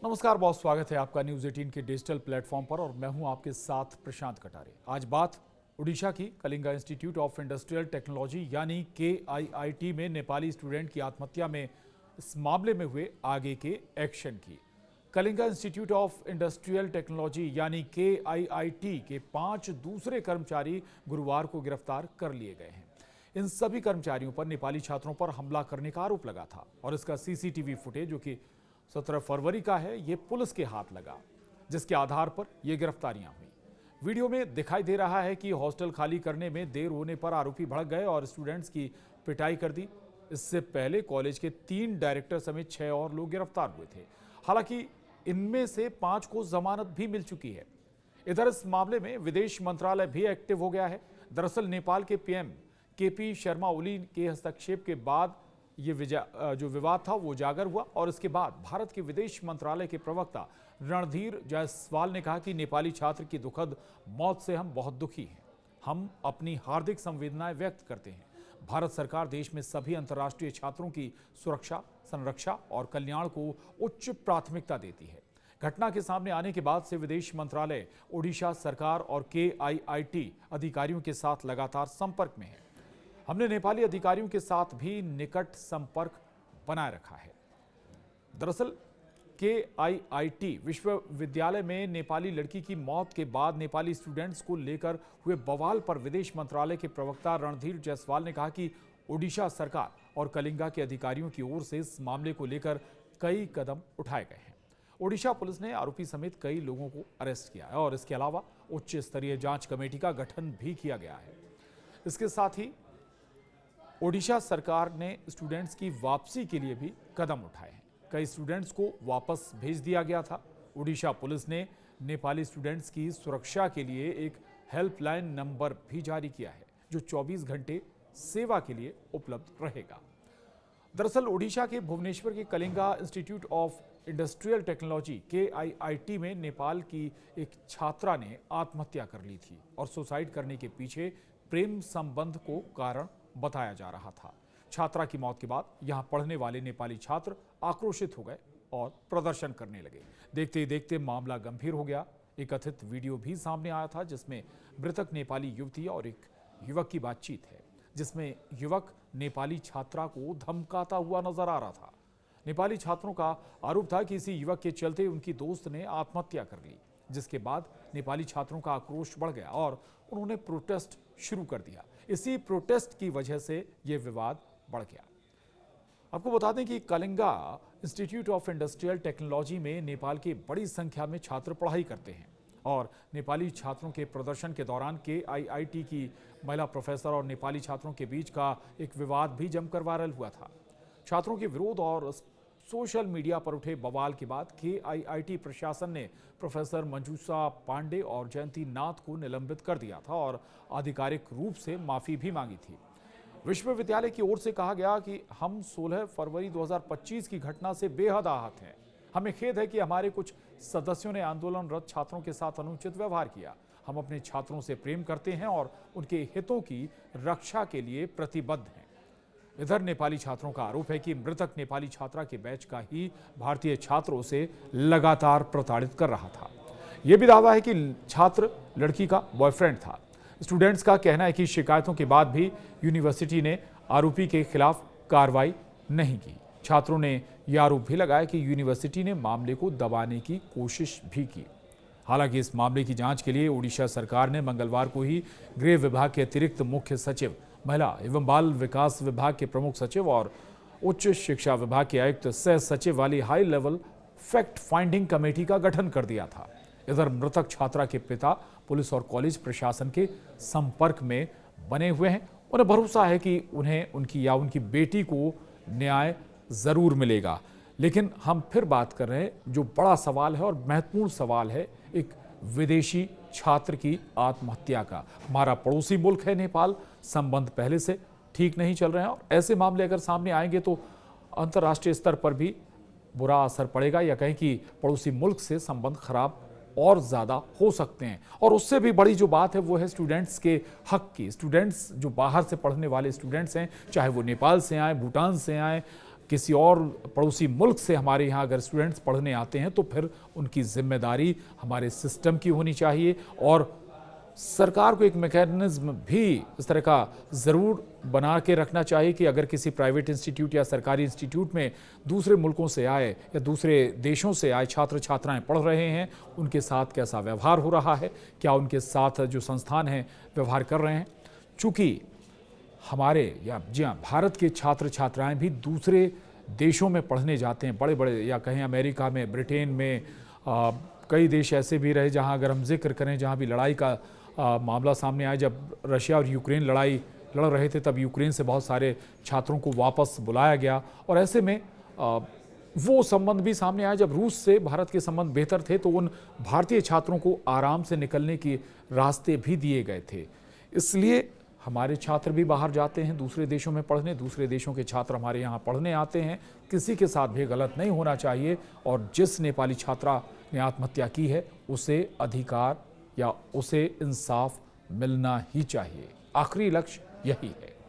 नमस्कार, बहुत स्वागत है आपका न्यूज 18 के डिजिटल प्लेटफॉर्म पर और मैं हूं आपके साथ प्रशांत कटारे। आज बात उड़ीसा की Kalinga institute of industrial technology यानी KIIT में नेपाली स्टूडेंट की आत्महत्या में इस मामले में हुए आगे के एक्शन की। Kalinga institute of industrial technology यानी KIIT के 5 दूसरे कर्मचारी गुरुवार को गिरफ्तार कर लिए गए हैं। इन सभी कर्मचारियों पर नेपाली छात्रों पर हमला करने का आरोप लगा था और इसका CCTV फुटेज जो कि 17 फरवरी का है, ये पुलिस के हाथ लगा, जिसके आधार पर ये गिरफ्तारियां हुई। वीडियो में दिखाई दे रहा है कि हॉस्टल खाली करने में देर होने पर आरोपी भड़क गए और स्टूडेंट्स की पिटाई कर दी। इससे पहले कॉलेज के 3 डायरेक्टर समेत 6 और लोग गिरफ्तार हुए थे। हालांकि इनमें से 5 को जमानत भी मिल चुकी है। इधर इस मामले में विदेश मंत्रालय भी एक्टिव हो गया है। दरअसल नेपाल के PM KP शर्मा ओली के हस्तक्षेप के बाद ये जो विवाद था वो उजागर हुआ और इसके बाद भारत के विदेश मंत्रालय के प्रवक्ता रणधीर जायसवाल ने कहा कि नेपाली छात्र की दुखद मौत से हम बहुत दुखी हैं। हम अपनी हार्दिक संवेदनाएं व्यक्त करते हैं। भारत सरकार देश में सभी अंतर्राष्ट्रीय छात्रों की सुरक्षा, संरक्षा और कल्याण को उच्च प्राथमिकता देती है। घटना के सामने आने के बाद से विदेश मंत्रालय ओडिशा सरकार और KIIT अधिकारियों के साथ लगातार संपर्क में है। हमने नेपाली अधिकारियों के साथ भी निकट संपर्क बनाए रखा है। दरअसल KIIT विश्वविद्यालय में नेपाली लड़की की मौत के बाद नेपाली स्टूडेंट्स को लेकर हुए बवाल पर विदेश मंत्रालय के प्रवक्ता रणधीर जायसवाल ने कहा कि ओडिशा सरकार और कलिंगा के अधिकारियों की ओर से इस मामले को लेकर कई कदम उठाए गए हैं। ओडिशा पुलिस ने आरोपी समेत कई लोगों को अरेस्ट किया है और इसके अलावा उच्च स्तरीय जांच कमेटी का गठन भी किया गया है। इसके साथ ही ओडिशा सरकार ने स्टूडेंट्स की वापसी के लिए भी कदम उठाए हैं। कई स्टूडेंट्स को वापस भेज दिया गया था। ओडिशा पुलिस ने नेपाली स्टूडेंट्स की सुरक्षा के लिए एक हेल्पलाइन नंबर भी जारी किया है जो 24 घंटे सेवा के लिए उपलब्ध रहेगा। दरअसल ओडिशा के भुवनेश्वर के Kalinga institute of industrial technology KIIT में नेपाल की एक छात्रा ने आत्महत्या कर ली थी और सुसाइड करने के पीछे प्रेम संबंध को कारण बताया जा रहा था। छात्रा की मौत के बाद यहां पढ़ने वाले नेपाली छात्र आक्रोशित हो गए और प्रदर्शन करने लगे। देखते ही देखते मामला गंभीर हो गया। एक कथित वीडियो भी सामने आया था जिसमें मृतक नेपाली युवती और एक युवक की बातचीत है, जिसमें युवक नेपाली छात्रा को धमकाता हुआ नजर आ रहा था। नेपाली छात्रों का आरोप था कि इसी युवक के चलते उनकी दोस्त ने आत्महत्या कर ली, जिसके बाद नेपाली छात्रों का आक्रोश बढ़ गया और उन्होंने प्रोटेस्ट शुरू कर दिया। इसी प्रोटेस्ट की वजह से यह विवाद बढ़ गया। आपको बता दें कि Kalinga institute of industrial technology में नेपाल की बड़ी संख्या में छात्र पढ़ाई करते हैं और नेपाली छात्रों के प्रदर्शन के दौरान KIIT की महिला प्रोफेसर और नेपाली छात्रों के बीच का एक विवाद भी जमकर वायरल हुआ था। छात्रों के विरोध और सोशल मीडिया पर उठे बवाल के बाद KIIT प्रशासन ने प्रोफेसर मंजूषा पांडे और जयंती नाथ को निलंबित कर दिया था और आधिकारिक रूप से माफी भी मांगी थी। विश्वविद्यालय की ओर से कहा गया कि हम 16 फरवरी 2025 की घटना से बेहद आहत हैं। हमें खेद है कि हमारे कुछ सदस्यों ने आंदोलनरत छात्रों के साथ अनुचित व्यवहार किया। हम अपने छात्रों से प्रेम करते हैं और उनके हितों की रक्षा के लिए प्रतिबद्ध हैं। इधर नेपाली छात्रों का आरोप है कि मृतक नेपाली छात्रा के बैच का ही भारतीय छात्रों से लगातार प्रताड़ित कर रहा था। यह भी दावा है कि छात्र लड़की का बॉयफ्रेंड था। स्टूडेंट्स का कहना है कि शिकायतों के बाद भी यूनिवर्सिटी ने आरोपी के खिलाफ कार्रवाई नहीं की। छात्रों ने यह आरोप भी लगाया कि यूनिवर्सिटी ने मामले को दबाने की कोशिश भी की। हालांकि इस मामले की जांच के लिए ओडिशा सरकार ने मंगलवार को ही गृह विभाग के अतिरिक्त मुख्य सचिव, महिला एवं बाल विकास विभाग के प्रमुख सचिव और उच्च शिक्षा विभाग के आयुक्त सह सचिव वाली high level fact finding committee का गठन कर दिया था। इधर मृतक छात्रा के पिता पुलिस और कॉलेज प्रशासन के संपर्क में बने हुए हैं। उन्हें भरोसा है कि उन्हें उनकी बेटी को न्याय जरूर मिलेगा। लेकिन हम फिर बात कर रहे हैं, जो बड़ा सवाल है और महत्वपूर्ण सवाल है, एक विदेशी छात्र की आत्महत्या का। हमारा पड़ोसी मुल्क है नेपाल, संबंध पहले से ठीक नहीं चल रहे हैं और ऐसे मामले अगर सामने आएंगे तो अंतर्राष्ट्रीय स्तर पर भी बुरा असर पड़ेगा या कहें कि पड़ोसी मुल्क से संबंध खराब और ज़्यादा हो सकते हैं। और उससे भी बड़ी जो बात है वो है स्टूडेंट्स के हक की। स्टूडेंट्स जो बाहर से पढ़ने वाले स्टूडेंट्स हैं, चाहे वो नेपाल से आए, भूटान से आए, किसी और पड़ोसी मुल्क से हमारे यहाँ अगर स्टूडेंट्स पढ़ने आते हैं तो फिर उनकी जिम्मेदारी हमारे सिस्टम की होनी चाहिए और सरकार को एक मैकेनिज्म भी इस तरह का ज़रूर बना के रखना चाहिए कि अगर किसी प्राइवेट इंस्टीट्यूट या सरकारी इंस्टीट्यूट में दूसरे मुल्कों से आए या दूसरे देशों से आए छात्र छात्राएं पढ़ रहे हैं, उनके साथ कैसा व्यवहार हो रहा है, क्या उनके साथ जो संस्थान हैं व्यवहार कर रहे हैं। चूँकि हमारे जी हाँ, भारत के छात्र छात्राएं भी दूसरे देशों में पढ़ने जाते हैं, बड़े बड़े या कहें अमेरिका में, ब्रिटेन में, कई देश ऐसे भी रहे जहां अगर हम जिक्र करें जहां भी लड़ाई का मामला सामने आया। जब रशिया और यूक्रेन लड़ाई लड़ रहे थे तब यूक्रेन से बहुत सारे छात्रों को वापस बुलाया गया और ऐसे में वो संबंध भी सामने आया जब रूस से भारत के संबंध बेहतर थे तो उन भारतीय छात्रों को आराम से निकलने के रास्ते भी दिए गए थे। इसलिए हमारे छात्र भी बाहर जाते हैं दूसरे देशों में पढ़ने, दूसरे देशों के छात्र हमारे यहाँ पढ़ने आते हैं। किसी के साथ भी गलत नहीं होना चाहिए और जिस नेपाली छात्रा ने आत्महत्या की है उसे अधिकार या उसे इंसाफ मिलना ही चाहिए। आखिरी लक्ष्य यही है।